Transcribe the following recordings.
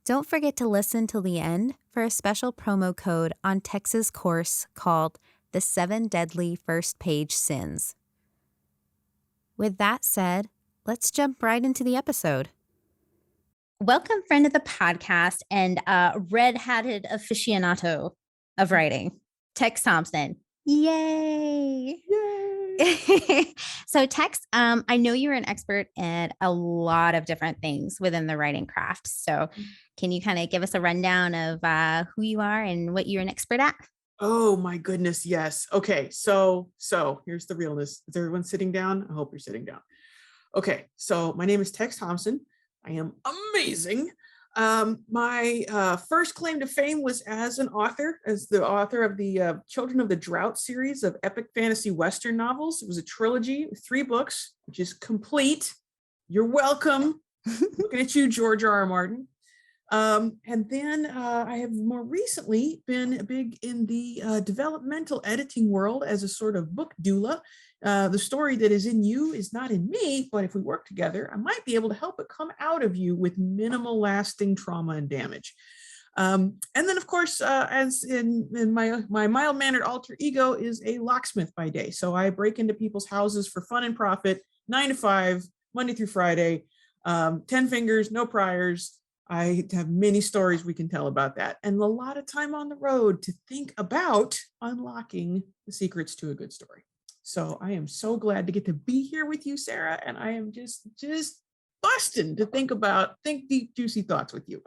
Don't forget to listen till the end for a special promo code on TEX'S course called The 7 Deadly First Page Sins. With that said, let's jump right into the episode. Welcome, friend of the podcast and red-hatted aficionado of writing, Tex Thompson. Yay! Yay! So Tex, I know you're an expert at a lot of different things within the writing craft. So can you kind of give us a rundown of who you are and what you're an expert at? Oh my goodness, yes. Okay, so here's the realness. Is everyone sitting down? I hope you're sitting down. Okay, so my name is Tex Thompson. I am amazing. My first claim to fame was as the author of the Children of the Drought series of epic fantasy Western novels. It was a trilogy with 3 books, which is complete. You're welcome. Looking at you, George R.R. Martin. And then I have more recently been big in the developmental editing world as a sort of book doula. The story that is in you is not in me, but if we work together, I might be able to help it come out of you with minimal lasting trauma and damage. And then, of course, as in my mild-mannered alter ego is a locksmith by day. So I break into people's houses for fun and profit, 9 to 5, Monday through Friday, 10 fingers, no priors. I have many stories we can tell about that, and a lot of time on the road to think about unlocking the secrets to a good story. So I am so glad to get to be here with you, Sarah, and I am just busting to think deep, juicy thoughts with you.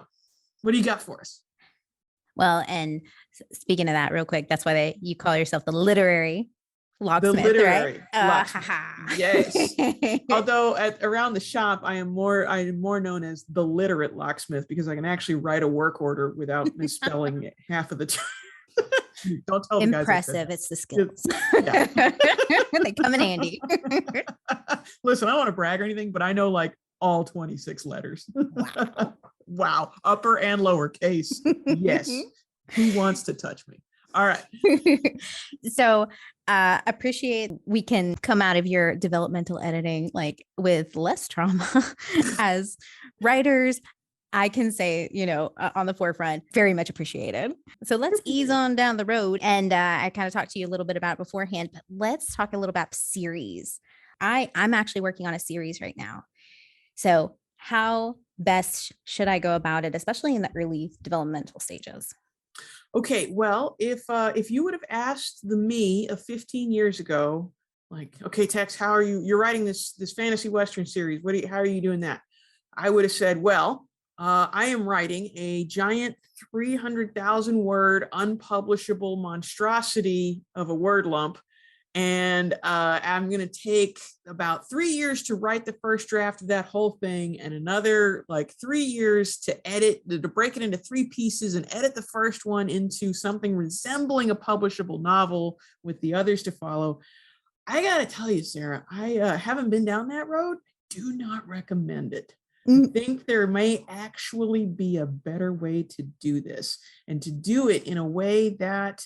What do you got for us? Well, and speaking of that real quick, that's why you call yourself the literary locksmith, the literary right? Locksmith. Yes. Although around the shop, I am more known as the literate locksmith because I can actually write a work order without misspelling half of the time. Don't tell the guys. Impressive. It's the skills. Yeah. They come in handy. Listen, I don't want to brag or anything, but I know like all 26 letters. Wow. Wow. Upper and lower case. Yes. Who wants to touch me? All right. So appreciate we can come out of your developmental editing like with less trauma as writers. I can say, on the forefront, very much appreciated. So let's ease on down the road. And I kind of talked to you a little bit about it beforehand, but let's talk a little about series. I'm actually working on a series right now. So how best should I go about it, especially in the early developmental stages? Okay, well, if you would have asked the me of 15 years ago, like, okay, Tex, how are you? You're writing this fantasy Western series. How are you doing that? I would have said, well, I am writing a giant 300,000 word unpublishable monstrosity of a word lump. And I'm going to take about 3 years to write the first draft of that whole thing and another like 3 years to break it into 3 pieces and edit the first one into something resembling a publishable novel with the others to follow. I got to tell you, Sarah, I haven't been down that road. Do not recommend it. I think there may actually be a better way to do this and to do it in a way that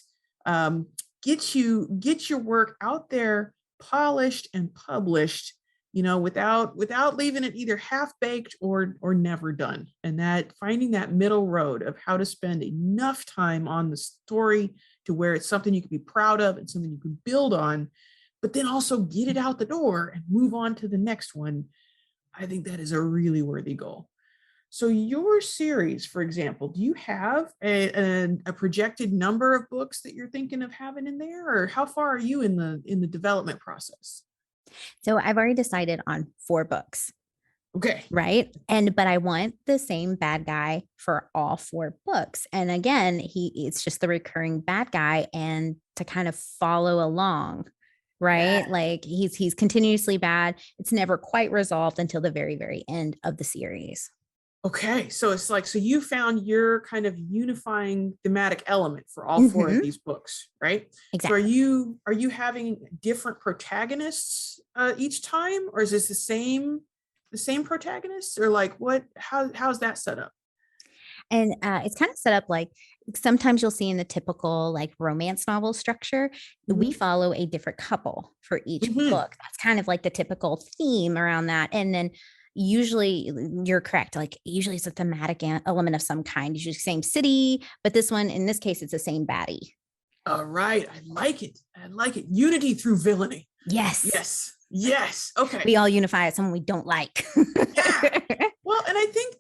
get your work out there, polished and published, without leaving it either half-baked or never done. And that finding that middle road of how to spend enough time on the story to where it's something you can be proud of and something you can build on, but then also get it out the door and move on to the next one. I think that is a really worthy goal. So your series, for example, do you have a projected number of books that you're thinking of having in there, or how far are you in the development process? So I've already decided on 4 books. Okay. Right. But I want the same bad guy for all 4 books. And again, it's just the recurring bad guy and to kind of follow along. Right. Yeah. Like he's continuously bad. It's never quite resolved until the very, very end of the series. Okay. So it's like, so you found your kind of unifying thematic element for all 4 of these books, right? Exactly. So are you having different protagonists each time, or is this the same protagonists, or like how's that set up? And it's kind of set up like sometimes you'll see in the typical like romance novel structure, we follow a different couple for each book. That's kind of like the typical theme around that. And then Usually you're correct. Like usually it's a thematic element of some kind, usually same city, but this one, in this case, it's the same baddie. All right. I like it. I like it. Unity through villainy. Yes. Yes. Yes. Okay. We all unify at someone we don't like. Yeah. Well, and I think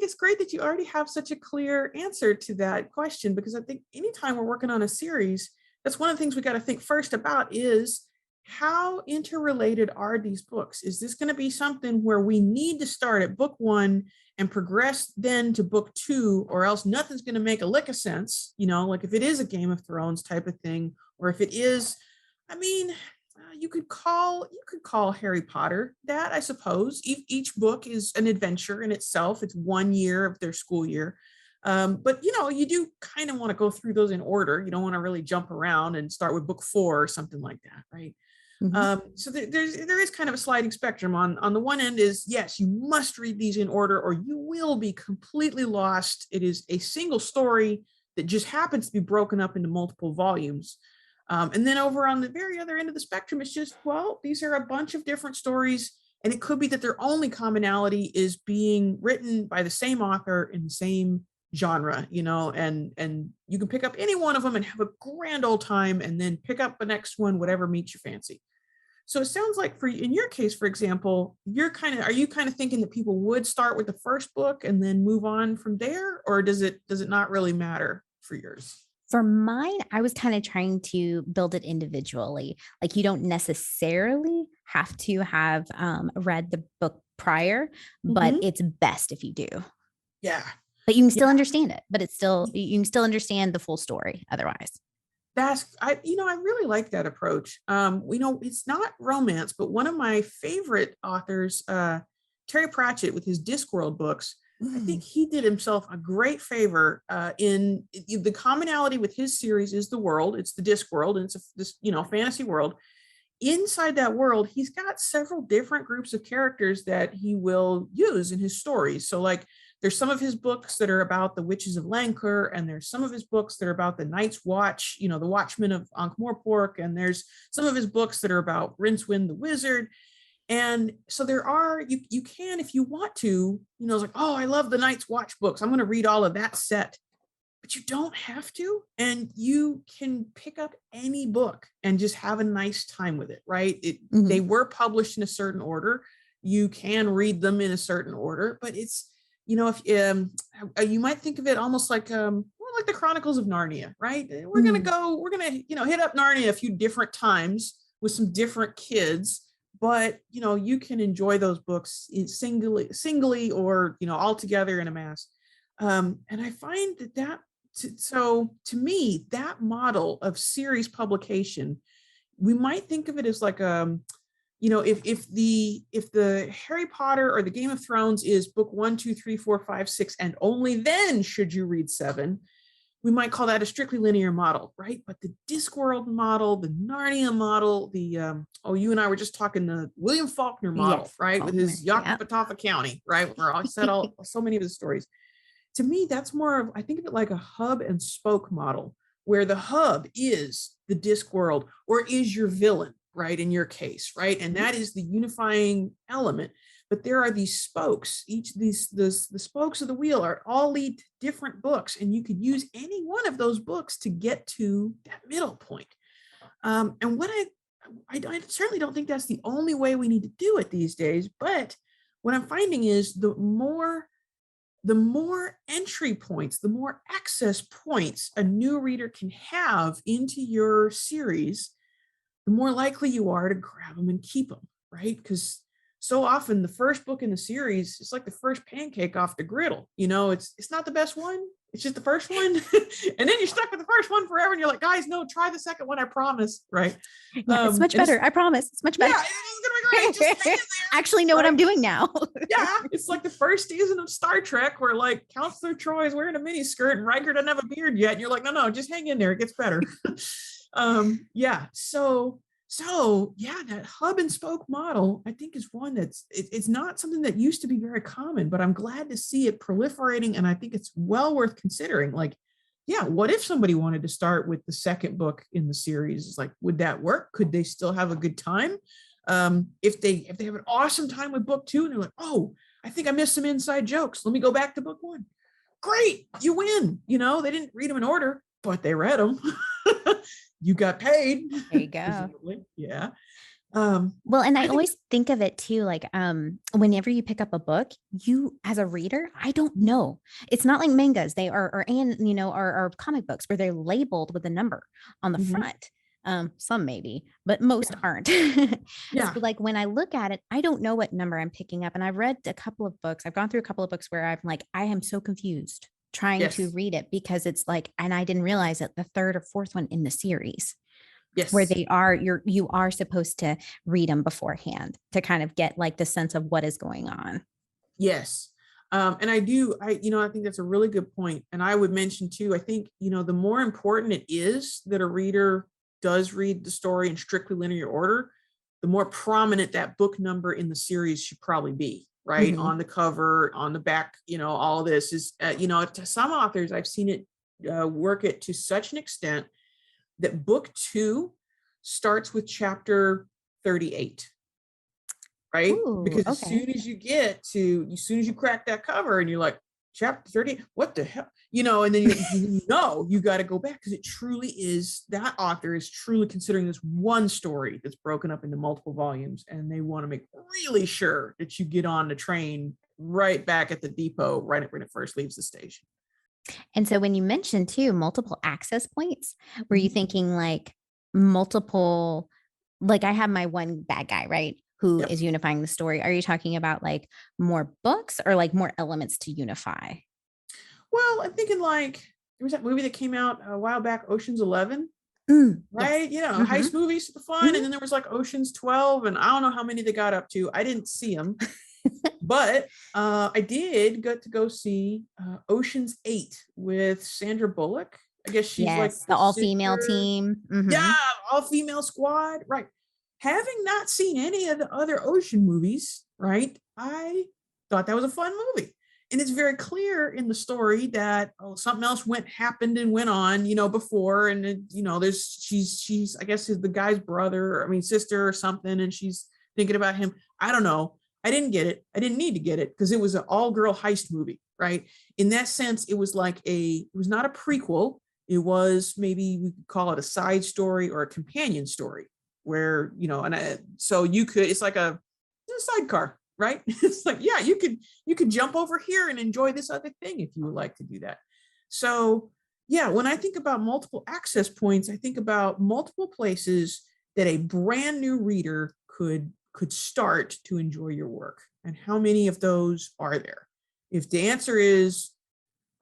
it's great that you already have such a clear answer to that question, because I think anytime we're working on a series, that's one of the things we got to think first about is how interrelated are these books? Is this going to be something where we need to start at book 1 and progress then to book 2, or else nothing's going to make a lick of sense, like if it is a Game of Thrones type of thing, or if it is, I mean, you could call Harry Potter that, I suppose. Each book is an adventure in itself. It's 1 year of their school year. But you do kind of want to go through those in order. You don't want to really jump around and start with book 4 or something like that, right? So there is kind of a sliding spectrum. On the one end is, yes, you must read these in order or you will be completely lost. It is a single story that just happens to be broken up into multiple volumes. And then over on the very other end of the spectrum, it's just, well, these are a bunch of different stories, and it could be that their only commonality is being written by the same author in the same genre, and you can pick up any one of them and have a grand old time, and then pick up the next one, whatever meets your fancy. So it sounds like in your case, for example, are you kind of thinking that people would start with the first book and then move on from there, or does it not really matter for yours? For mine, I was kind of trying to build it individually. Like you don't necessarily have to have read the book prior, but it's best if you do. Yeah. But you can still understand it, but you can still understand the full story otherwise. I really like that approach. It's not romance, but one of my favorite authors, Terry Pratchett, with his Discworld books, I think he did himself a great favor in the commonality with his series is the world. It's the Discworld, and it's this fantasy world. Inside that world, he's got several different groups of characters that he will use in his stories. So like there's some of his books that are about the witches of Lancre, and there's some of his books that are about the Night's Watch, the Watchmen of Ankh-Morpork, and there's some of his books that are about Rincewind the Wizard. And so there are, you can, if you want to, it's like, oh, I love the Night's Watch books, I'm going to read all of that set. But you don't have to, and you can pick up any book and just have a nice time with it, right? They were published in a certain order. You can read them in a certain order, but it's, if you might think of it almost like like the Chronicles of Narnia, right? We're gonna hit up Narnia a few different times with some different kids, but you can enjoy those books singly or all together in a mass. And I find that so to me, that model of series publication, we might think of it as like if the Harry Potter or the Game of Thrones is book 1, 2, 3, 4, 5, 6, and only then should you read 7, we might call that a strictly linear model, right? But the Discworld model, the Narnia model, the you and I were just talking the William Faulkner model, yes, right? Faulkner, with his Yakapatawpha County, right? Where I said so many of the stories. To me, that's more of, I think of it like a hub and spoke model, where the hub is the Discworld or is your villain, right? In your case, right? And that is the unifying element. But there are these spokes, the spokes of the wheel all lead to different books, and you could use any one of those books to get to that middle point. And what I certainly don't think that's the only way we need to do it these days, but what I'm finding is the more entry points, the more access points a new reader can have into your series, the more likely you are to grab them and keep them, right? Because so often the first book in the series is like the first pancake off the griddle. It's not the best one. It's just the first one. And then you're stuck with the first one forever. And you're like, guys, no, try the second one. I promise. Right. Yeah, it's much better. I promise. It's much better. Yeah, it's going to be great. Just hang in there. Actually know what I'm doing now. Yeah. It's like the first season of Star Trek where like Counselor Troy is wearing a mini skirt and Riker doesn't have a beard yet. And you're like, no, just hang in there. It gets better. Yeah. So yeah, that hub and spoke model, I think, is one it's not something that used to be very common, but I'm glad to see it proliferating. And I think it's well worth considering. Like, yeah, what if somebody wanted to start with the second book in the series? It's like, would that work? Could they still have a good time? If they have an awesome time with book 2 and they're like, oh, I think I missed some inside jokes, let me go back to book 1. Great, you win. They didn't read them in order, but they read them. You got paid. There you go. Presumably. Yeah. Well, and I always think of it too, like whenever you pick up a book, you as a reader, I don't know. It's not like mangas, they are or comic books where they're labeled with a number on the front. Some maybe, but most aren't. Yeah. So like when I look at it, I don't know what number I'm picking up. And I've read a couple of books. I've gone through a couple of books where I'm like, I am so confused trying to read it because it's like, and I didn't realize it, the third or fourth one in the series. Yes. Where you are supposed to read them beforehand to kind of get like the sense of what is going on. Yes. And I think that's a really good point. And I would mention too, I think, the more important it is that a reader does read the story in strictly linear order, the more prominent that book number in the series should probably be, right? On the cover, on the back, all this is, to some authors, I've seen it work it to such an extent that book 2 starts with chapter 38, right? Ooh, because as soon as you crack that cover and you're like, chapter 30, what the hell? And then you got to go back because it truly is, that author is truly considering this one story that's broken up into multiple volumes, and they want to make really sure that you get on the train right back at the depot right when it first leaves the station. And so when you mentioned too, multiple access points, were you thinking like multiple, like I have my one bad guy, right? Who is unifying the story. Are you talking about like more books or like more elements to unify? Well, I'm thinking like, there was that movie that came out a while back, Ocean's 11, right? Yes. Heist movies, the fun. And then there was like Ocean's 12, and I don't know how many they got up to. I didn't see them. But I did get to go see Ocean's 8 with Sandra Bullock. I guess she's like the all-female team. Yeah, all-female squad. Right. Having not seen any of the other Ocean movies, right, I thought that was a fun movie. And it's very clear in the story that something else happened and went on, before. And, she's, I guess, is the guy's sister or something. And she's thinking about him. I don't know. I didn't get it. I didn't need to get it because it was an all-girl heist movie, right? In that sense, it was like it was not a prequel. It was, maybe we could call it a side story or a companion story where, so you could, it's like a sidecar, right? It's like, yeah, you could jump over here and enjoy this other thing if you would like to do that. So yeah, when I think about multiple access points, I think about multiple places that a brand new reader could start to enjoy your work. And how many of those are there? If the answer is,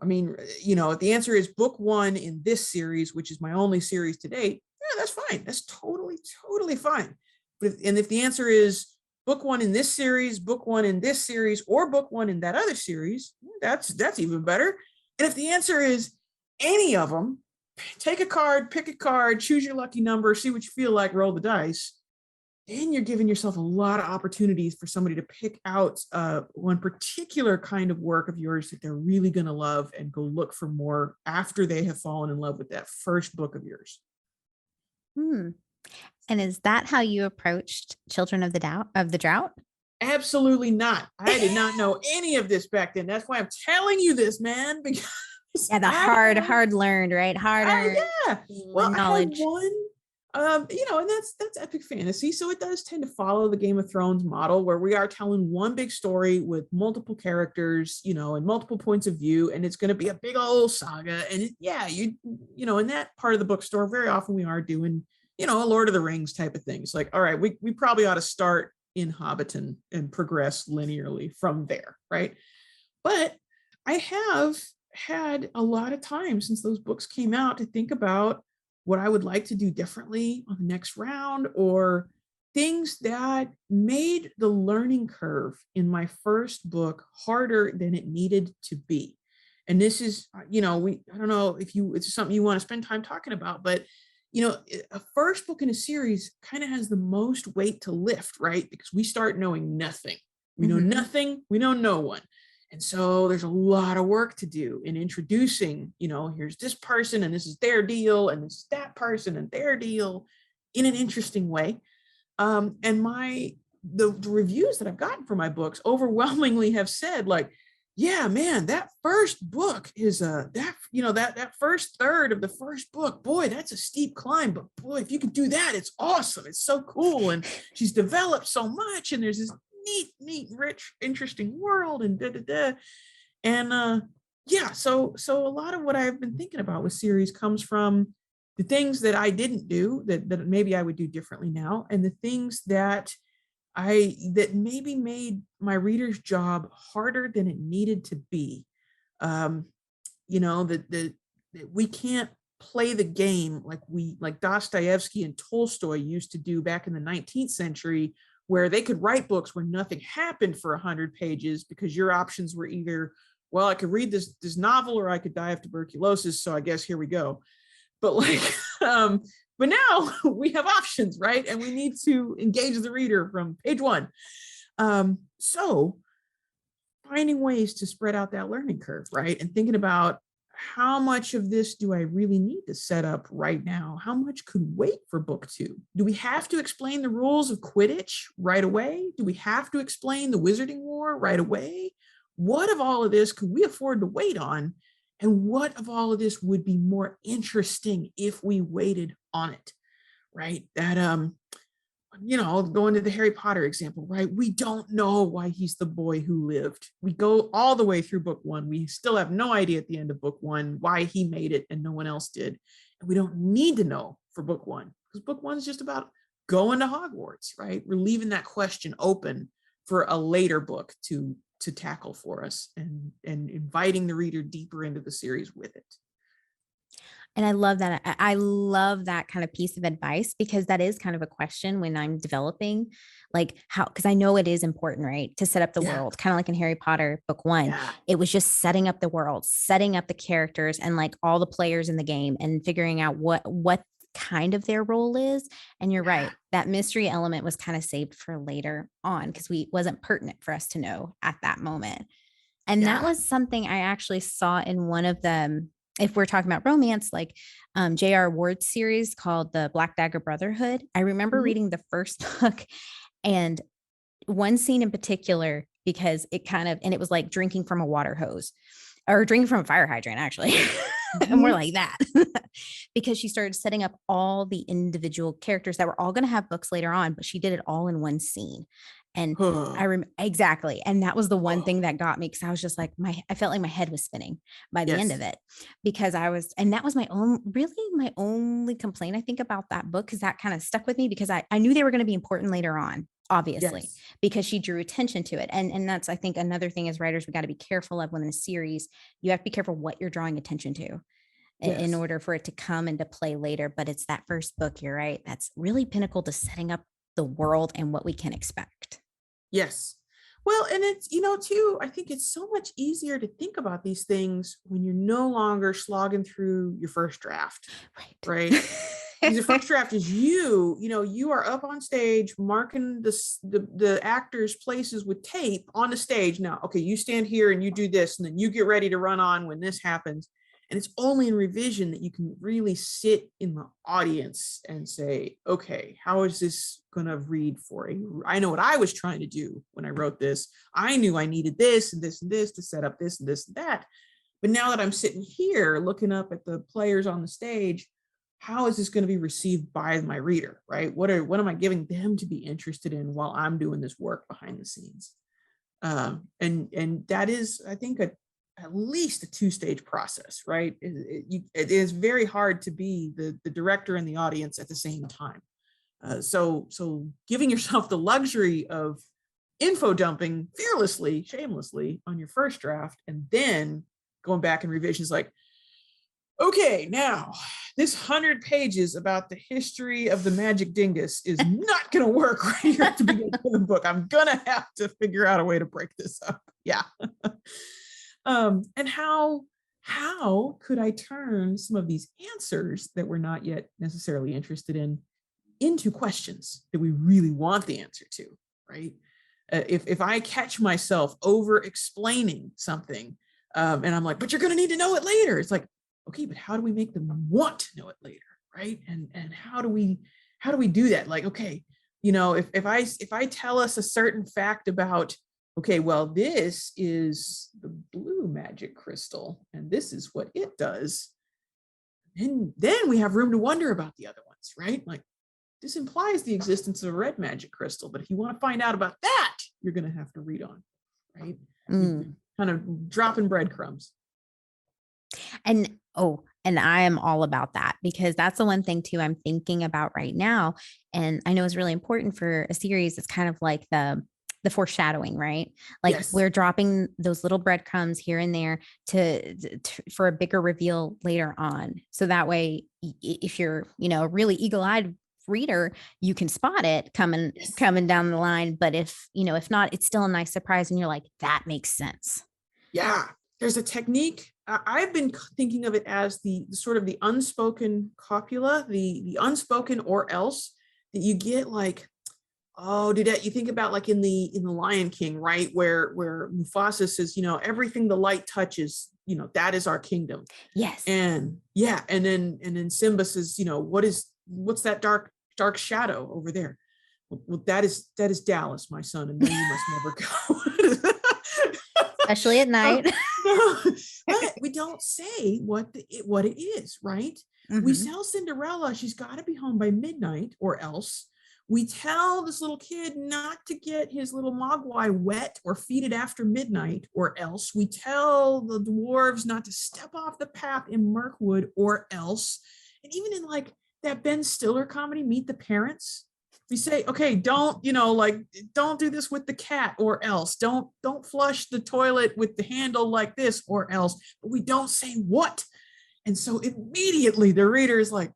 if the answer is book 1 in this series, which is my only series to date, yeah, that's fine. That's totally fine. But if the answer is book 1 in this series, book 1 in this series, or book 1 in that other series, that's even better. And if the answer is any of them, take a card, pick a card, choose your lucky number, see what you feel like, roll the dice. Then you're giving yourself a lot of opportunities for somebody to pick out one particular kind of work of yours that they're really going to love and go look for more after they have fallen in love with that first book of yours. And is that how you approached Children of the Drought? Absolutely not. I did not know any of this back then. That's why I'm telling you this, man. Because the hard learned, right? Harder. Yeah. Well, knowledge. I had one. And that's epic fantasy. So it does tend to follow the Game of Thrones model where we are telling one big story with multiple characters, and multiple points of view, and it's going to be a big old saga. And in that part of the bookstore, very often we are doing, a Lord of the Rings type of thing. It's like, all right, we probably ought to start in Hobbiton and progress linearly from there, right? But I have had a lot of time since those books came out to think about what I would like to do differently on the next round, or things that made the learning curve in my first book harder than it needed to be. And this is, I don't know if it's something you want to spend time talking about, but a first book in a series kind of has the most weight to lift, right? Because we start knowing nothing. We know nothing, we know no one. And so there's a lot of work to do in introducing, here's this person and this is their deal, and this is that person and their deal in an interesting way. And the reviews that I've gotten for my books overwhelmingly have said, like, yeah, man, that first book is that first third of the first book, boy, that's a steep climb, but boy, if you can do that, it's awesome. It's so cool. And she's developed so much, and there's this neat, rich, interesting world, and And yeah, so a lot of what I've been thinking about with series comes from the things that I didn't do that maybe I would do differently now, and the things that maybe made my reader's job harder than it needed to be. Um, that we can't play the game like Dostoevsky and Tolstoy used to do back in the 19th century, where they could write books where nothing happened for 100 pages because your options were either, well, I could read this novel or I could die of tuberculosis, so I guess here we go. But but now we have options, right? And we need to engage the reader from page one. So finding ways to spread out that learning curve, right? And thinking about, how much of this do I really need to set up right now? How much could wait for book two? Do we have to explain the rules of Quidditch right away? Do we have to explain the Wizarding War right away? What of all of this could we afford to wait on? And what of all of this would be more interesting if we waited on it, right? Going to the Harry Potter example, right? We don't know why he's the boy who lived. We go all the way through book one. We still have no idea at the end of book one why he made it and no one else did. And we don't need to know for book one, because book one is just about going to Hogwarts, right? We're leaving that question open for a later book to tackle for us, and inviting the reader deeper into the series with it. And I love that. I love that kind of piece of advice, because that is kind of a question when I'm developing, like because I know it is important, right? To set up the world, kind of like in Harry Potter book one, it was just setting up the world, setting up the characters and like all the players in the game, and figuring out what kind of their role is. And you're right, that mystery element was kind of saved for later on, because we wasn't pertinent for us to know at that moment. And that was something I actually saw in one of them. If we're talking about romance, like J.R. Ward's series called The Black Dagger Brotherhood, I remember reading the first book, and one scene in particular, because it was like drinking from a water hose, or drinking from a fire hydrant, actually. More like that. Because she started setting up all the individual characters that were all going to have books later on, but she did it all in one scene. And exactly. And that was the one thing that got me, because I was just like, I felt like my head was spinning by the end of it, because and that was my only complaint, I think, about that book, because that kind of stuck with me, because I knew they were going to be important later on, obviously, because she drew attention to it. And that's, I think, another thing as writers, we got to be careful of within a series. You have to be careful what you're drawing attention to in order for it to come into play later. But it's that first book, you're right, that's really pinnacle to setting up the world and what we can expect. Yes. Well, and it's, too, I think it's so much easier to think about these things when you're no longer slogging through your first draft. Right. Your first draft is you are up on stage marking the actors' places with tape on the stage. Now, okay, you stand here and you do this, and then you get ready to run on when this happens. And it's only in revision that you can really sit in the audience and say, okay, how is this going to read for you? I know what I was trying to do when I wrote this. I knew I needed this and this and this to set up this and this and that. But now that I'm sitting here looking up at the players on the stage, how is this going to be received by my reader, right? What am I giving them to be interested in while I'm doing this work behind the scenes? And that is, I think, at least a two-stage process, right? It is very hard to be the director and the audience at the same time. So giving yourself the luxury of info dumping fearlessly, shamelessly on your first draft, and then going back and revisions, like, okay, now this 100 pages about the history of the magic dingus is not going to work right here at the beginning of the book. I'm going to have to figure out a way to break this up. Yeah. And how could I turn some of these answers that we're not yet necessarily interested in into questions that we really want the answer to, right? If I catch myself over explaining something, and I'm like, but you're going to need to know it later. It's like, okay, but how do we make them want to know it later, right? And how do we do that? Like, okay, if I tell us a certain fact about, okay, well, this is the blue magic crystal and this is what it does, and then we have room to wonder about the other ones, right? Like, this implies the existence of a red magic crystal, but if you want to find out about that, you're going to have to read on, right? Kind of dropping breadcrumbs. And I am all about that, because that's the one thing too I'm thinking about right now. And I know it's really important for a series. It's kind of like the foreshadowing, right? Like, Yes. we're dropping those little breadcrumbs here and there for a bigger reveal later on. So that way, if you're, a really eagle-eyed reader, you can spot it coming down the line. But if not, it's still a nice surprise and you're like, that makes sense. Yeah. There's a technique. I've been thinking of it as the sort of the unspoken copula, the unspoken or else that you get, like, you think about, like, in the Lion King, right? Where Mufasa says, everything the light touches, that is our kingdom. Yes. And yeah. And then Simba says, what's that dark shadow over there? Well, that is Dallas, my son, and then you must never go. Especially at night. But we don't say what it is, right? We tell Cinderella she's got to be home by midnight or else. We tell this little kid not to get his little mogwai wet or feed it after midnight or else. We tell the dwarves not to step off the path in Mirkwood or else. And even in, like, that Ben Stiller comedy, Meet the Parents, we say, okay, don't do this with the cat or else. Don't flush the toilet with the handle like this or else. But we don't say what. And so immediately the reader is like,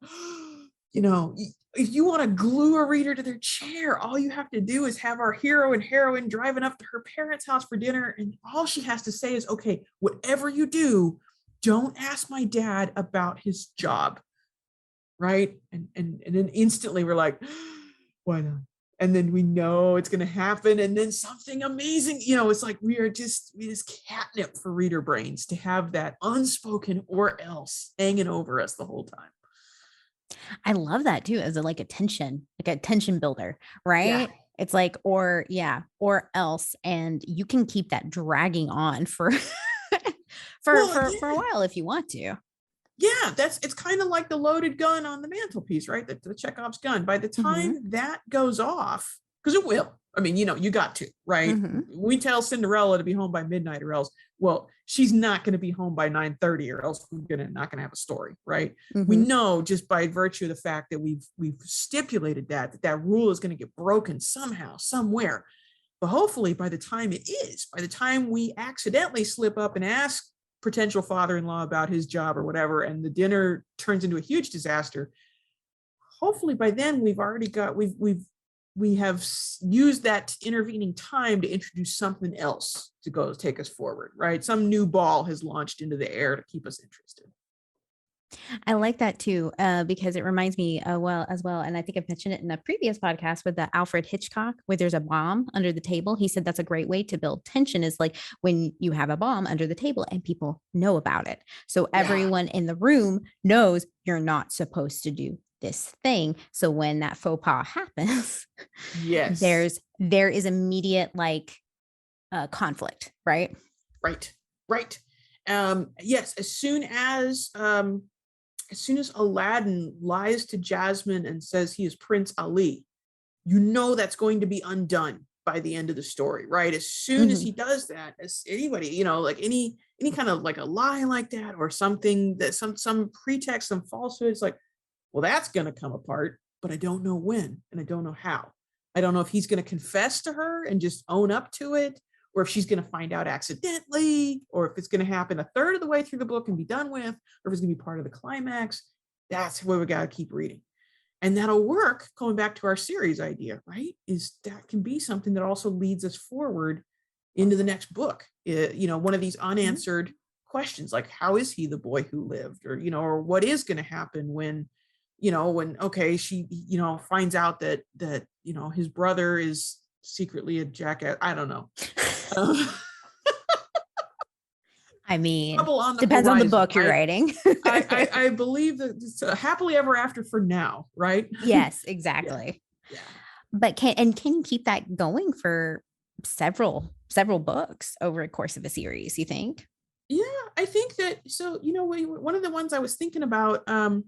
if you want to glue a reader to their chair, all you have to do is have our hero and heroine driving up to her parents' house for dinner. And all she has to say is, okay, whatever you do, don't ask my dad about his job. Right. And then instantly we're like, why not? And then we know it's going to happen. And then something amazing, it's like we just catnip for reader brains to have that unspoken or else hanging over us the whole time. I love that too, as a tension builder, right? Yeah. It's like, or else. And you can keep that dragging on for for a while if you want to. Yeah, it's kind of like the loaded gun on the mantelpiece, right? The Chekhov's gun. By the time that goes off, because it will. I mean, you got to, right? We tell Cinderella to be home by midnight or else, well, she's not going to be home by 9:30 or else we're not going to have a story, right? We know just by virtue of the fact that we've stipulated that rule is going to get broken somehow, somewhere. But hopefully by the time we accidentally slip up and ask potential father-in-law about his job or whatever, and the dinner turns into a huge disaster, hopefully by then we have used that intervening time to introduce something else to take us forward, right? Some new ball has launched into the air to keep us interested. I like that too, because it reminds me as well. And I think I've mentioned it in a previous podcast with the Alfred Hitchcock, where there's a bomb under the table. He said that's a great way to build tension, is like when you have a bomb under the table and people know about it. So everyone in the room knows you're not supposed to do this thing. So when that faux pas happens, yes, there is immediate conflict, right? Right. Yes. As soon as Aladdin lies to Jasmine and says he is Prince Ali, that's going to be undone by the end of the story, right? As soon as he does that, as anybody, like any kind of like a lie like that or something, that some pretext, some falsehood, it's like, well, that's going to come apart, but I don't know when and I don't know how. I don't know if he's going to confess to her and just own up to it, or if she's going to find out accidentally, or if it's going to happen a third of the way through the book and be done with, or if it's going to be part of the climax. That's where we got to keep reading. And that'll work, going back to our series idea, right? Is that can be something that also leads us forward into the next book. One of these unanswered questions, like, how is he the boy who lived? Or, or what is going to happen when she, finds out that his brother is secretly a jackass. I don't know. I mean, depends on the book you're writing. I believe that it's a happily ever after for now, right? Yes, exactly. Yeah. But can you keep that going for several books over a course of a series, you think? Yeah, I think that, so, one of the ones I was thinking about, I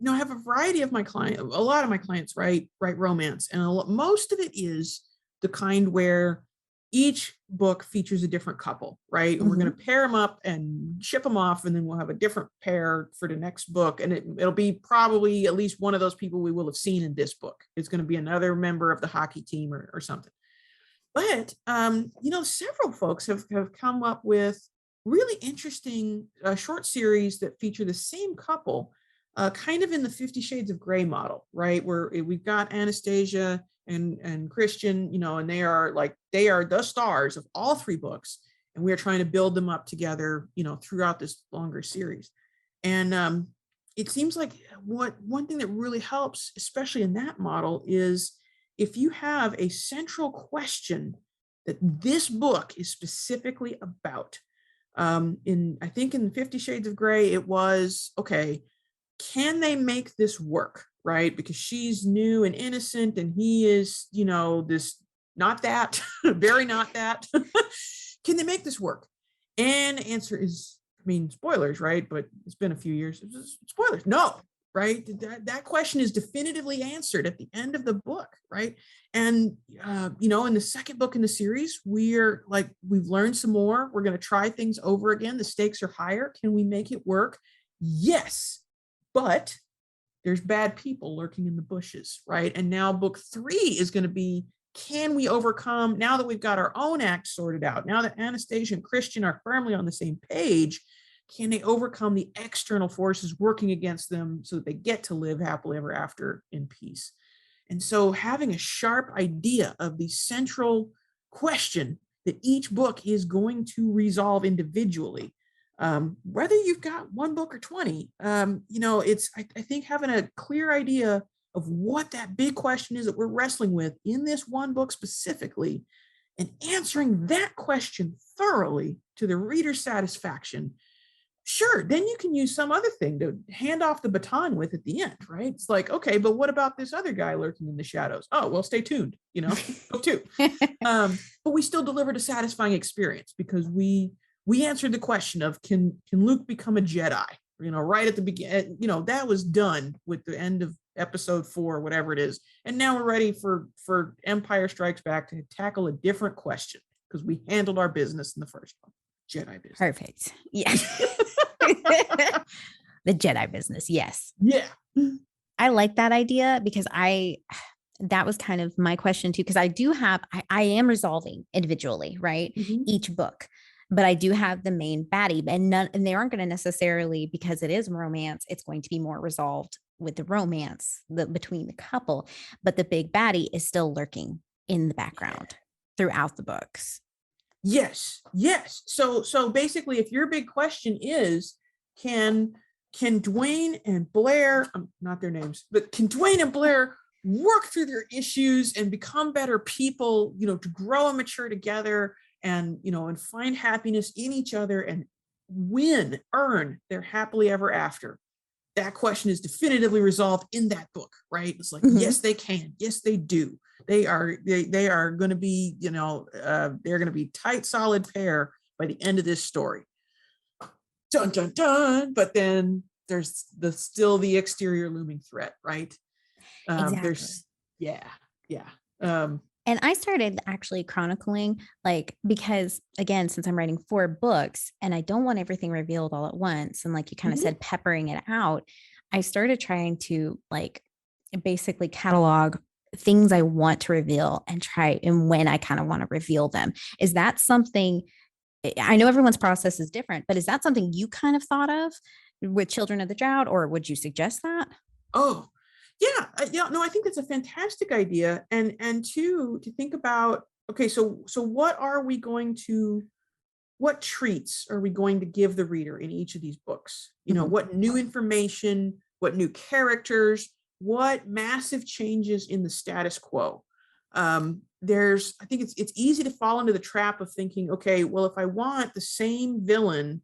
have a variety of a lot of my clients write romance, and most of it is the kind where each book features a different couple, right? And we're going to pair them up and ship them off, and then we'll have a different pair for the next book. And it'll be probably at least one of those people we will have seen in this book. It's going to be another member of the hockey team or something. But, several folks have come up with really interesting short series that feature the same couple, kind of in the 50 Shades of Grey model, right? Where we've got Anastasia and Christian, and they are the stars of all three books. And we're trying to build them up together, throughout this longer series. And it seems like one thing that really helps, especially in that model, is if you have a central question that this book is specifically about. I think in 50 Shades of Grey, it was, okay, can they make this work, right? Because she's new and innocent, and he is, this, not that, very not that. Can they make this work? And the answer is, spoilers, right? But it's been a few years. Spoilers, no, right? That question is definitively answered at the end of the book, right? And, in the second book in the series, we've learned some more. We're going to try things over again. The stakes are higher. Can we make it work? Yes, but there's bad people lurking in the bushes, right? And now book 3 is going to be, can we overcome, now that we've got our own act sorted out, now that Anastasia and Christian are firmly on the same page, can they overcome the external forces working against them so that they get to live happily ever after in peace? And so having a sharp idea of the central question that each book is going to resolve individually, whether you've got one book or 20, I think having a clear idea of what that big question is that we're wrestling with in this one book specifically, and answering that question thoroughly to the reader's satisfaction. Sure, then you can use some other thing to hand off the baton with at the end, right? It's like, okay, but what about this other guy lurking in the shadows? Oh, well, stay tuned, book 2. But we still delivered a satisfying experience because we answered the question of, can Luke become a Jedi? Right at the beginning, that was done with the end of episode 4, whatever it is. And now we're ready for Empire Strikes Back to tackle a different question because we handled our business in the first one. Jedi business. Perfect. Yeah. The Jedi business. Yes. Yeah. I like that idea because that was kind of my question too. Because I am resolving individually, right? Each book, but I do have the main baddie, and they aren't going to necessarily, because it is romance, it's going to be more resolved with the romance between the couple, but the big baddie is still lurking in the background throughout the books. Yes. So basically, if your big question is, can Dwayne and Blair, not their names, but can Dwayne and Blair work through their issues and become better people, to grow and mature together, and and find happiness in each other and earn their happily ever after? That question is definitively resolved in that book, right? It's like, yes, they can. Yes, they do. They are going to be, they're going to be tight, solid pair by the end of this story. Dun, dun, dun. But then there's still the exterior looming threat, right? Exactly. And I started actually chronicling, because again, since I'm writing 4 books and I don't want everything revealed all at once, and like you kind of said, peppering it out, I started trying to basically catalog things I want to reveal and when I kind of want to reveal them. Is that something, I know everyone's process is different, but is that something you kind of thought of with Children of the Drought, or would you suggest that? Oh, yeah. No, I think that's a fantastic idea. And to think about, okay, so what treats are we going to give the reader in each of these books? What new information, what new characters, what massive changes in the status quo? I think it's easy to fall into the trap of thinking, okay, well, if I want the same villain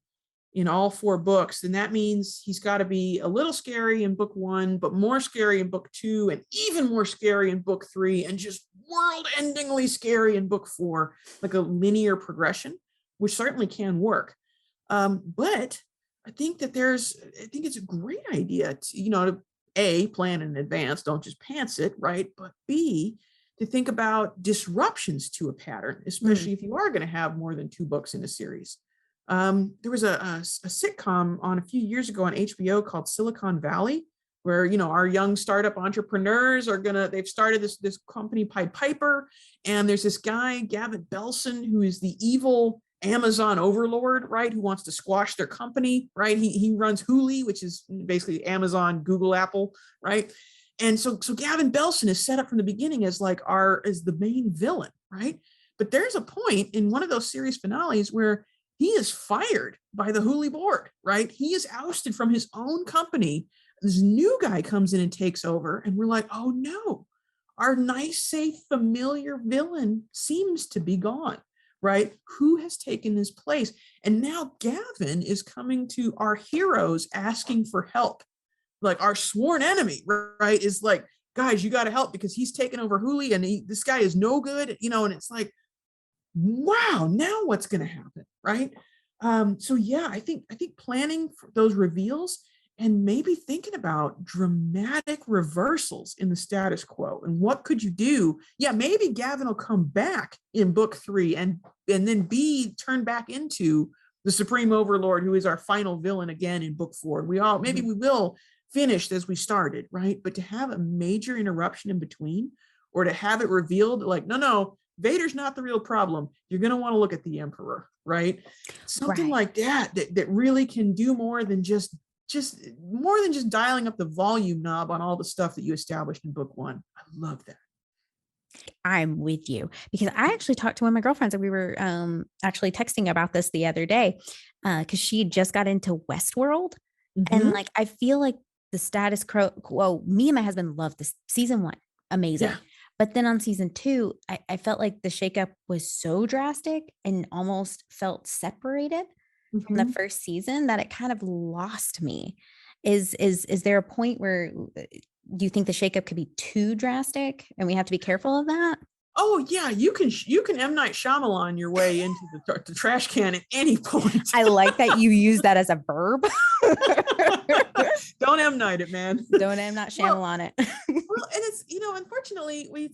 in all 4 books, then that means he's got to be a little scary in book 1, but more scary in book 2, and even more scary in book 3, and just world-endingly scary in book 4, like a linear progression, which certainly can work. But I think it's a great idea to A, plan in advance, don't just pants it, right? But B, to think about disruptions to a pattern, especially if you are going to have more than 2 books in a series. There was a sitcom on a few years ago on HBO called Silicon Valley, where our young startup entrepreneurs they've started this company Pied Piper, and there's this guy Gavin Belson who is the evil Amazon overlord, right, who wants to squash their company, right? He runs Hulu, which is basically Amazon, Google, Apple, right? And so Gavin Belson is set up from the beginning as the main villain, right? But there's a point in one of those series finales where he is fired by the Hulu board, right? He is ousted from his own company. This new guy comes in and takes over, and we're like, oh no, our nice, safe, familiar villain seems to be gone, right? Who has taken his place? And now Gavin is coming to our heroes asking for help. Like our sworn enemy, right, is like, guys, you got to help because he's taken over Hulu, and this guy is no good, and it's like, wow, now what's going to happen, right? So yeah, I think planning for those reveals and maybe thinking about dramatic reversals in the status quo and what could you do? Yeah, maybe Gavin will come back in book 3 and then be turned back into the Supreme Overlord, who is our final villain again in book 4. We will finish as we started, right? But to have a major interruption in between, or to have it revealed like, no, Vader's not the real problem. You're going to want to look at the Emperor, right? Something like that really can do more than just dialing up the volume knob on all the stuff that you established in book 1. I love that. I'm with you, because I actually talked to one of my girlfriends, and we were actually texting about this the other day, because she just got into Westworld. And like, I feel like the status quo, me and my husband loved this season 1. Amazing. Yeah. But then on season 2, I felt like the shakeup was so drastic and almost felt separated from the first season that it kind of lost me. Is there a point where do you think the shakeup could be too drastic and we have to be careful of that? Oh yeah, you can M. Night Shyamalan your way into the trash can at any point. I like that you use that as a verb. Don't M. Night it, man. Don't M. Night Shyamalan it. Well, and it's unfortunately we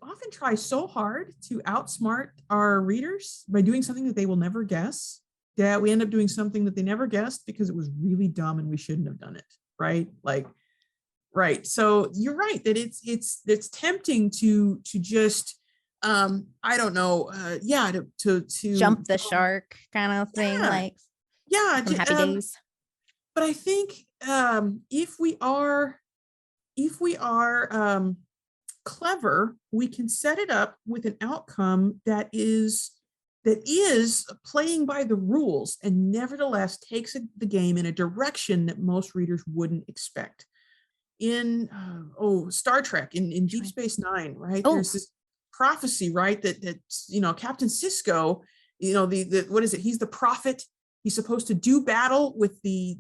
often try so hard to outsmart our readers by doing something that they will never guess, that we end up doing something that they never guessed because it was really dumb and we shouldn't have done it, right? Like. Right. So you're right that it's tempting to just I don't know to jump the shark kind of thing, like from Happy Days. But I think if we are clever, we can set it up with an outcome that is playing by the rules and nevertheless takes the game in a direction that most readers wouldn't expect. In Star Trek, in Deep Space Nine, right? There's this prophecy, right? That Captain Sisko, the what is it? He's the prophet. He's supposed to do battle with the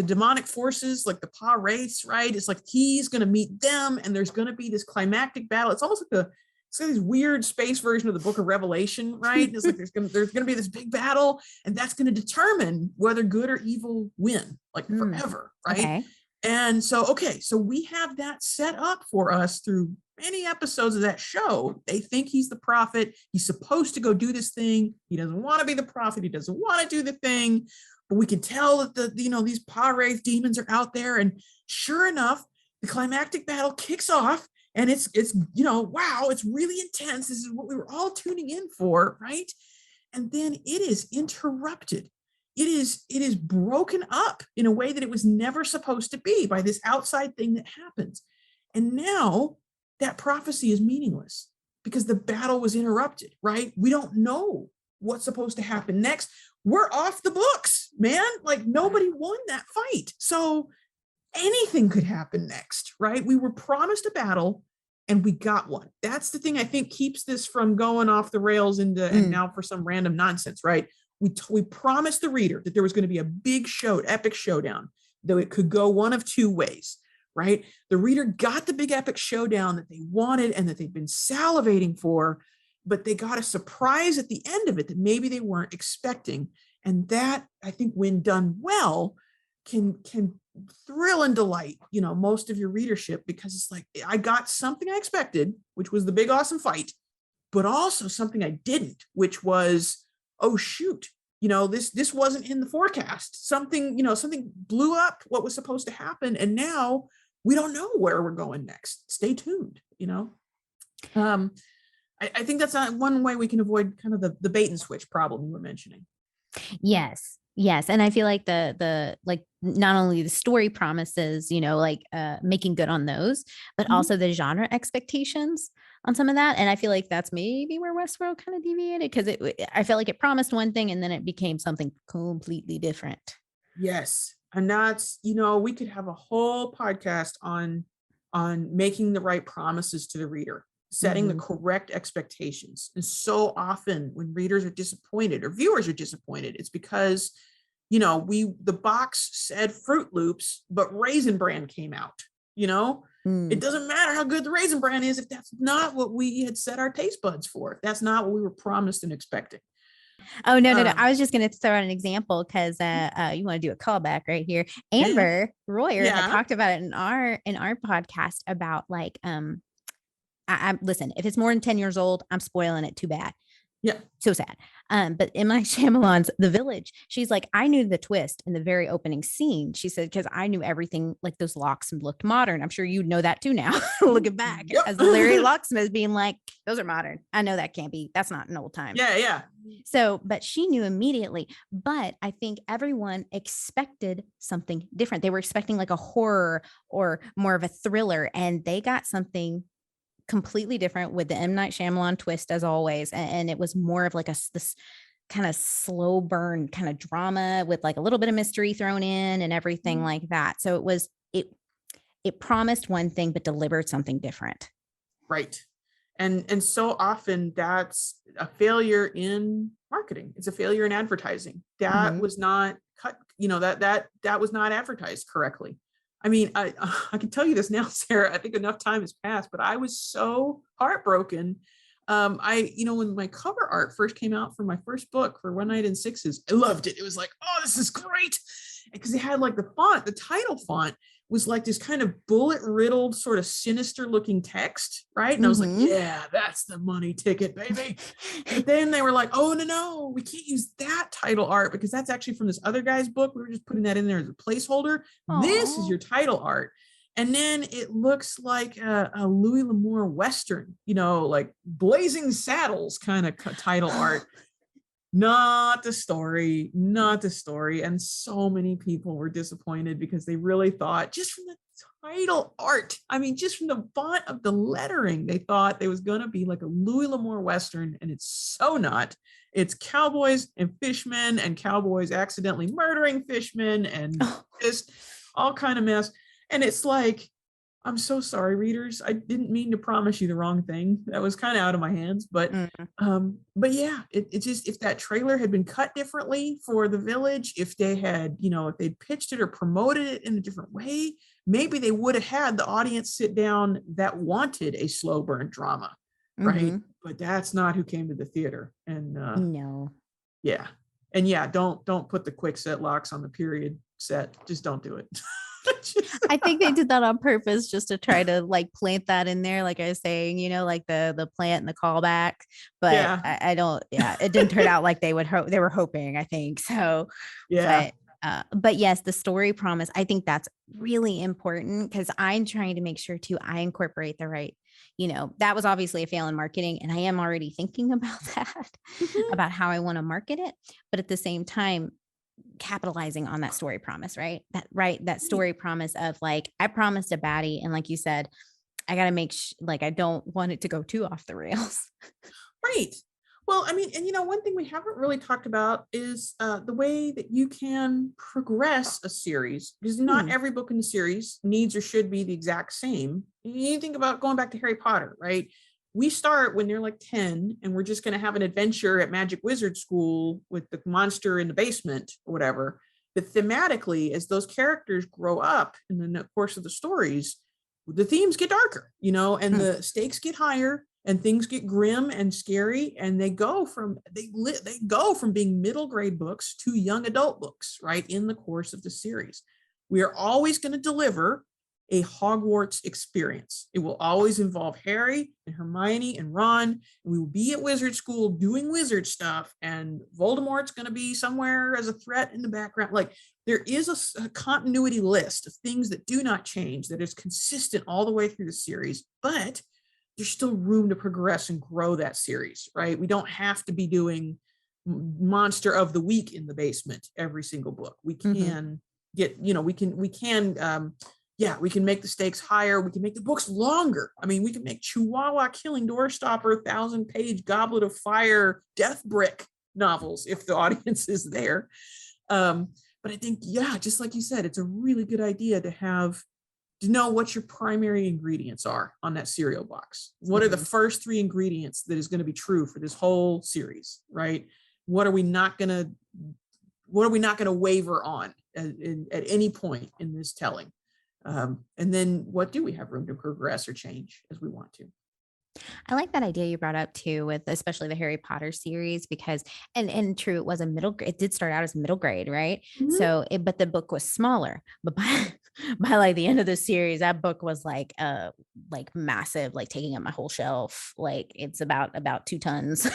demonic forces, like the Pa race, right? It's like he's going to meet them, and there's going to be this climactic battle. It's almost like it's got this weird space version of the Book of Revelation, right? It's like there's going to be this big battle, and that's going to determine whether good or evil win, like forever, right? Okay. And so we have that set up for us through many episodes of that show. They think he's the prophet. He's supposed to go do this thing. He doesn't want to be the prophet. He doesn't want to do the thing. But we can tell that these Pa-wraith demons are out there. And sure enough, the climactic battle kicks off. And it's wow, it's really intense. This is what we were all tuning in for, right? And then it is interrupted. It is broken up in a way that it was never supposed to be by this outside thing that happens. And now that prophecy is meaningless because the battle was interrupted, right? We don't know what's supposed to happen next. We're off the books, man. Like nobody won that fight. So anything could happen next, right? We were promised a battle and we got one. That's the thing I think keeps this from going off the rails and now for some random nonsense, right? we promised the reader that there was going to be a big epic showdown, though it could go one of two ways, right? The reader got the big epic showdown that they wanted and that they'd been salivating for, but they got a surprise at the end of it that maybe they weren't expecting. And that, I think, when done well, can thrill and delight, most of your readership, because it's like, I got something I expected, which was the big awesome fight, but also something I didn't, which was, oh shoot, this wasn't in the forecast. Something blew up what was supposed to happen, and now we don't know where we're going next. Stay tuned. I think that's not one way we can avoid kind of the bait and switch problem you were mentioning. Yes. And I feel like the like not only the story promises, making good on those, but also the genre expectations on some of that. And I feel like that's maybe where Westworld kind of deviated, because I felt like it promised one thing and then it became something completely different. Yes. And that's, we could have a whole podcast on making the right promises to the reader, setting the correct expectations. And so often when readers are disappointed or viewers are disappointed, it's because, the box said Fruit Loops, but Raisin Bran came out, It doesn't matter how good the Raisin Bran is if that's not what we had set our taste buds for, if that's not what we were promised and expecting. Oh, no. I was just going to throw out an example because you want to do a callback right here. Amber Royer had talked about it in our podcast about like, I listen, if it's more than 10 years old, I'm spoiling it. Too bad. Yeah. So sad. But in my Shyamalan's The Village, she's like, I knew the twist in the very opening scene. She said, because I knew everything, like those locks looked modern. I'm sure you know that too now, looking back as Larry Locksmith being like, those are modern. I know that's not an old time. Yeah. So, but she knew immediately. But I think everyone expected something different. They were expecting like a horror or more of a thriller, and they got something completely different with the M. Night Shyamalan twist, as always. And it was more of like this kind of slow burn kind of drama with like a little bit of mystery thrown in and everything like that. So it promised one thing, but delivered something different. Right. And so often that's a failure in marketing. It's a failure in advertising. That was not cut, that was not advertised correctly. I mean, I can tell you this now, Sarah, I think enough time has passed, but I was so heartbroken. When my cover art first came out for my first book, for One Night in Sixes, I loved it. It was like, oh, this is great. Because it had like the title font was like this kind of bullet riddled, sort of sinister looking text, right? And I was like, yeah, that's the money ticket, baby. But then they were like, oh, no, we can't use that title art because that's actually from this other guy's book. We were just putting that in there as a placeholder. Aww. This is your title art. And then it looks like a Louis L'Amour Western, like Blazing Saddles kind of title art. Not the story. And so many people were disappointed because they really thought, just from the title art, just from the font of the lettering, they thought there was going to be like a Louis L'Amour Western, and it's so not. It's cowboys and fishmen, and cowboys accidentally murdering fishmen, and just all kind of mess. And it's like, I'm so sorry, readers. I didn't mean to promise you the wrong thing. That was kind of out of my hands. But yeah, it just, if that trailer had been cut differently for The Village, if they had, if they'd pitched it or promoted it in a different way, maybe they would have had the audience sit down that wanted a slow burn drama, right? But that's not who came to the theater. And no. Yeah. And yeah, don't put the quick set locks on the period set. Just don't do it. I think they did that on purpose just to try to like plant that in there, like I was saying, like the plant and the callback. But it didn't turn out like they were hoping, I think. So yeah. But yes, the story promise, I think that's really important, because I'm trying to make sure too, I incorporate the right, that was obviously a fail in marketing, and I am already thinking about that, about how I want to market it. But at the same time, capitalizing on that story promise, right? That story promise of like, I promised a baddie, and like you said, I got to make I don't want it to go too off the rails. Right. Well, and one thing we haven't really talked about is the way that you can progress a series, because not every book in the series needs or should be the exact same. You think about going back to Harry Potter, right? we start when they're like 10 and we're just going to have an adventure at Magic Wizard School with the monster in the basement or whatever. But thematically, as those characters grow up in the course of the stories, the themes get darker, and the stakes get higher and things get grim and scary. And they go from being middle grade books to young adult books, right? In the course of the series, we are always going to deliver a Hogwarts experience. It will always involve Harry and Hermione and Ron, and we will be at wizard school doing wizard stuff, and Voldemort's going to be somewhere as a threat in the background. Like, there is a continuity list of things that do not change, that is consistent all the way through the series, but there's still room to progress and grow that series, right? We don't have to be doing monster of the week in the basement every single book. We can get, we can make the stakes higher. We can make the books longer. I mean, we can make Chihuahua Killing Doorstopper, 1,000-page Goblet of Fire, Death Brick novels if the audience is there. But I think, just like you said, it's a really good idea to know what your primary ingredients are on that cereal box. What are the first 3 ingredients that is going to be true for this whole series, right? What are we not going to waver on at any point in this telling? And then what do we have room to progress or change as we want to? I like that idea you brought up too, with especially the Harry Potter series, because and true, it was a middle grade. It did start out as middle grade, right? So but the book was smaller. But by like the end of the series, that book was like massive, like taking up my whole shelf. Like, it's about 2 tons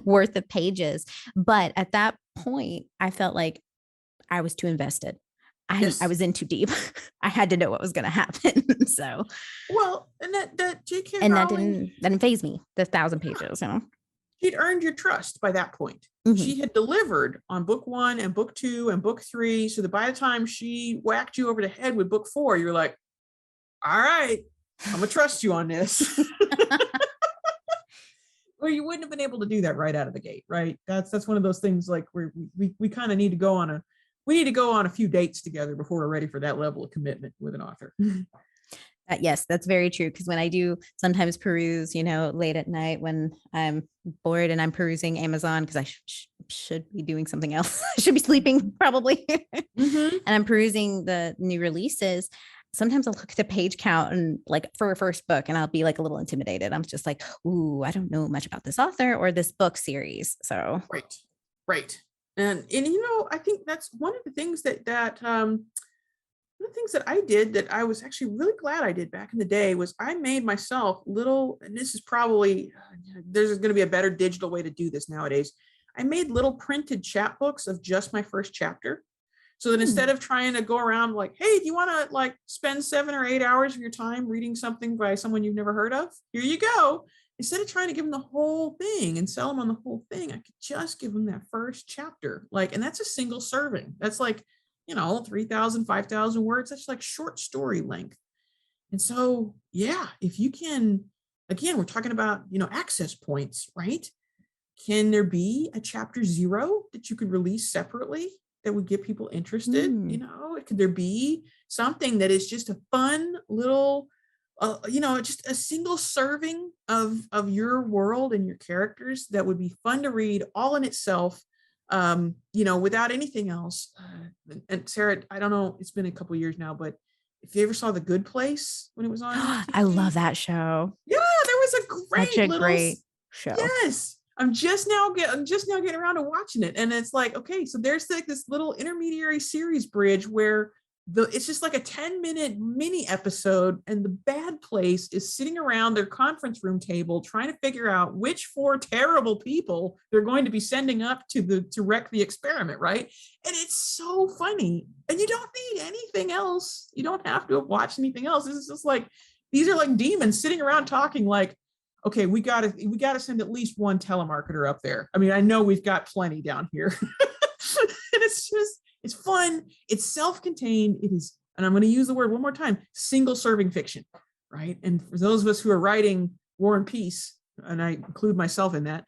worth of pages. But at that point, I felt like I was too invested. I was in too deep. I had to know what was going to happen. So, well, and that J.K. and Rowling, that didn't faze me. The 1,000 pages, she'd earned your trust by that point. She had delivered on book 1 and book 2 and book 3, so that by the time she whacked you over the head with book 4, you're like, all right, I'm gonna trust you on this. Well, you wouldn't have been able to do that right out of the gate, right? That's one of those things, like, where we kind of need to go on a few dates together before we're ready for that level of commitment with an author. Yes, that's very true. Because when I do sometimes peruse, late at night when I'm bored and I'm perusing Amazon, because I should be doing something else. I should be sleeping probably. And I'm perusing the new releases. Sometimes I'll look at the page count and, like, for a first book, and I'll be like a little intimidated. I'm just like, ooh, I don't know much about this author or this book series. So right. And I think that's one of the things that I did that I was actually really glad I did back in the day, was I made myself little, and this is probably, there's going to be a better digital way to do this nowadays. I made little printed chapbooks of just my first chapter. So that instead of trying to go around like, hey, do you want to, like, spend 7 or 8 hours of your time reading something by someone you've never heard of? Here you go. Instead of trying to give them the whole thing and sell them on the whole thing, I could just give them that first chapter. Like, and that's a single serving. That's like, 3,000, 5,000 words. That's like short story length. And so, if you can, again, we're talking about, access points, right? Can there be a chapter 0 that you could release separately that would get people interested? Could there be something that is just a fun little, just a single serving of your world and your characters that would be fun to read all in itself, without anything else? And Sarah, I don't know, it's been a couple years now, but if you ever saw The Good Place when it was on TV, I love that show. Yeah, there was a great show. Yes. I'm just now getting around to watching it. And it's like, okay, so there's like this little intermediary series bridge where it's just like a 10-minute mini episode, and the bad place is sitting around their conference room table trying to figure out which 4 terrible people they're going to be sending up to wreck the experiment, right? And it's so funny. And you don't need anything else. You don't have to watch anything else. This is just like, these are like demons sitting around talking like, okay, we gotta send at least 1 telemarketer up there. I mean, I know we've got plenty down here. And it's fun. It's self-contained. It is, and I'm going to use the word one more time, single serving fiction, right? And for those of us who are writing War and Peace, and I include myself in that,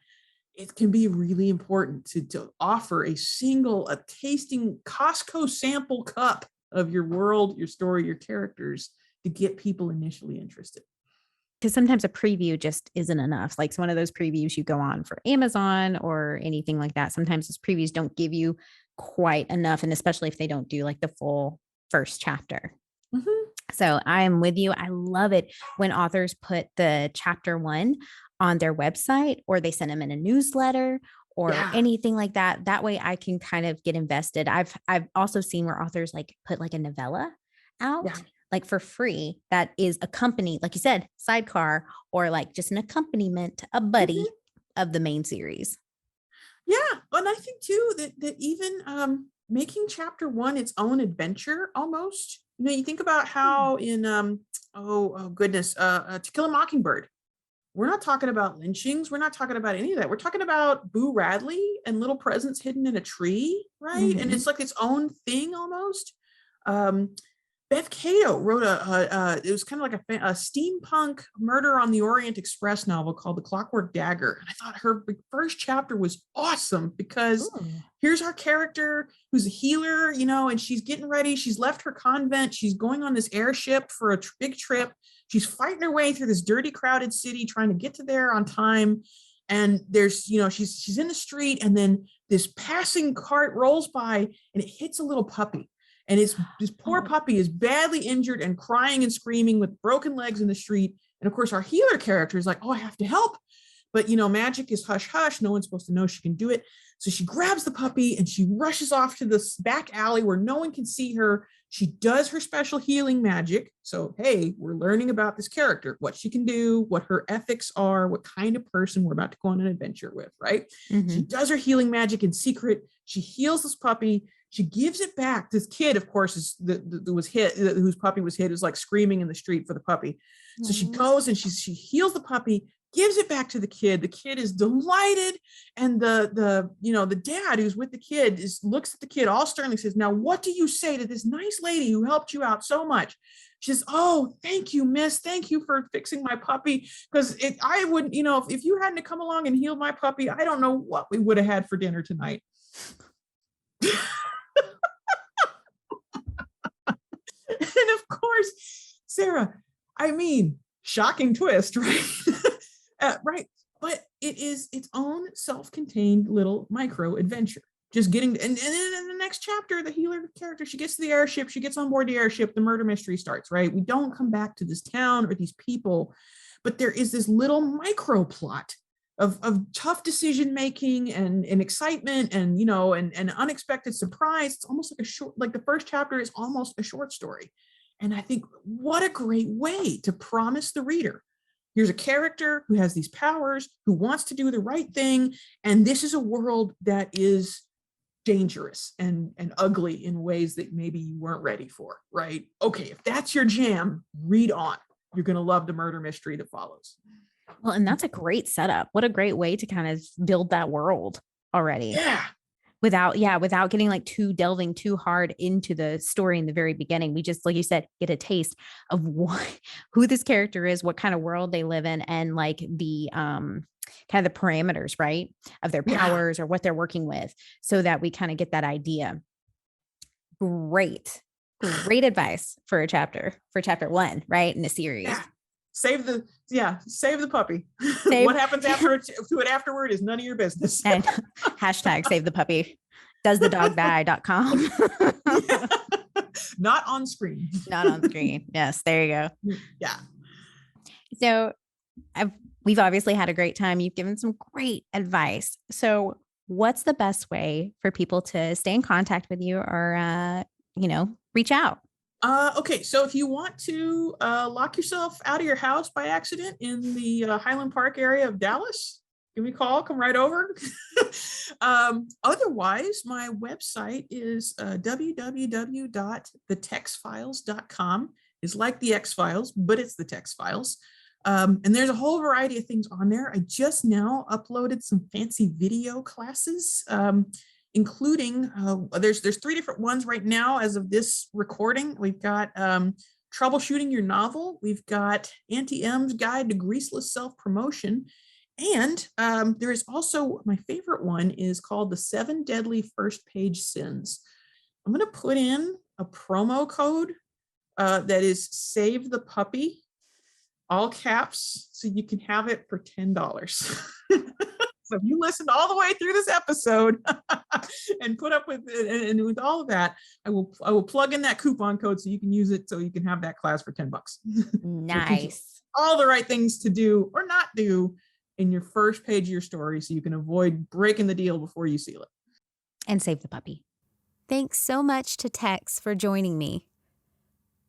it can be really important to offer a tasting Costco sample cup of your world, your story, your characters, to get people initially interested. because sometimes a preview just isn't enough. Like it's one of those previews you go on for Amazon or anything like that. Sometimes those previews don't give you quite enough. And especially if they don't do like the full first chapter. Mhm. So I'm with you. I love it when authors put the chapter 1 on their website or they send them in a newsletter or Yeah. anything like that. That way I can kind of get invested. I've also seen where authors like put like a novella Yeah. out like for free that is accompanied, like you said, sidecar or like just an accompaniment, a buddy Mhm. of the main series. Yeah. And I think too that even making chapter 1 its own adventure almost. You think about how in oh goodness, To Kill a Mockingbird, we're not talking about lynchings. We're not talking about any of that. We're talking about Boo Radley and little presents hidden in a tree, right? And Mm-hmm. it's like its own thing almost. Um, Beth Cato wrote it was kind of like a steampunk Murder on the Orient Express novel called The Clockwork Dagger. And I thought her first chapter was awesome because Ooh. here's our character who's a healer, and she's getting ready. She's left her convent. She's going on this airship for a big trip. She's fighting her way through this dirty, crowded city, trying to get to there on time. And there's, she's in the street, and then this passing cart rolls by and it hits a little puppy. And this poor Oh. puppy is badly injured and crying and screaming with broken legs in the street. And of course, our healer character is like, oh, I have to help. But, magic is hush hush. No one's supposed to know she can do it. So she grabs the puppy and she rushes off to this back alley where no one can see her. She does her special healing magic. So, hey, we're learning about this character, what she can do, what her ethics are, what kind of person we're about to go on an adventure with, right? Mm-hmm. She does her healing magic in secret. She heals this puppy. She gives it back. This kid, of course, was hit, whose puppy was hit, is like screaming in the street for the puppy. So she goes and she heals the puppy, gives it back to the kid. The kid is delighted, and the dad who's with the kid looks at the kid all sternly, says, "Now, what do you say to this nice lady who helped you out so much?" She says, "Oh, thank you, miss. Thank you for fixing my puppy. Because I wouldn't, if you hadn't come along and healed my puppy, I don't know what we would have had for dinner tonight." And of course, Sarah, I mean, shocking twist, right? Right. But it is its own self-contained little micro adventure. Just getting, and in the next chapter, the healer character, she gets to the airship, she gets on board the airship, the murder mystery starts, right? We don't come back to this town or these people, but there is this little micro plot of tough decision making and excitement and and unexpected surprise. It's almost like a short, like the first chapter is almost a short story. And I think what a great way to promise the reader, here's a character who has these powers, who wants to do the right thing, and this is a world that is dangerous and ugly in ways that maybe you weren't ready for, right? Okay, if that's your jam, read on. You're going to love the murder mystery that follows. Well, and that's a great setup. What a great way to kind of build that world already Yeah. without getting like delving too hard into the story in the very beginning. We just, like you said, get a taste of who this character is, what kind of world they live in, and like the kind of the parameters, right, of their powers or what they're working with, so that we kind of get that idea. Great advice for chapter 1, right, in the series. Yeah. Save the puppy. Save. What happens to it afterward is none of your business. And hashtag save the puppy. Does the dog die.com. Yeah. Not on screen. Not on screen. Yes, there you go. Yeah. So we've obviously had a great time. You've given some great advice. So what's the best way for people to stay in contact with you or, reach out? Okay, so if you want to lock yourself out of your house by accident in the Highland Park area of Dallas, give me a call, come right over. Otherwise, my website is www.thetexfiles.com. It's like the X-Files, but it's the Tex Files. And there's a whole variety of things on there. I just now uploaded some fancy video classes, including there's 3 different ones right now as of this recording. We've got troubleshooting your novel. We've got Auntie M's Guide to Greaseless Self-Promotion. And there is also, my favorite one is called The 7 Deadly First Page Sins. I'm going to put in a promo code that is Save the Puppy. all caps, so you can have it for $10. So if you listened all the way through this episode and put up with it and with all of that, I will plug in that coupon code so you can use it, so you can have that class for $10. Nice. All the right things to do or not do in your first page of your story, so you can avoid breaking the deal before you seal it. And save the puppy. Thanks so much to Tex for joining me.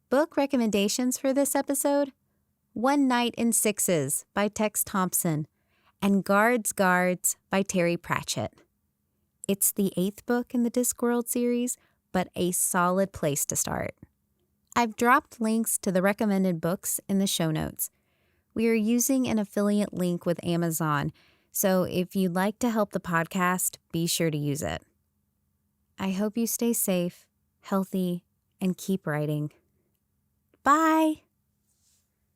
Book recommendations for this episode: One Night in Sixes by Tex Thompson and Guards by Terry Pratchett. It's the 8th book in the Discworld series, but a solid place to start. I've dropped links to the recommended books in the show notes. We are using an affiliate link with Amazon, so if you'd like to help the podcast, be sure to use it. I hope you stay safe, healthy, and keep writing. Bye!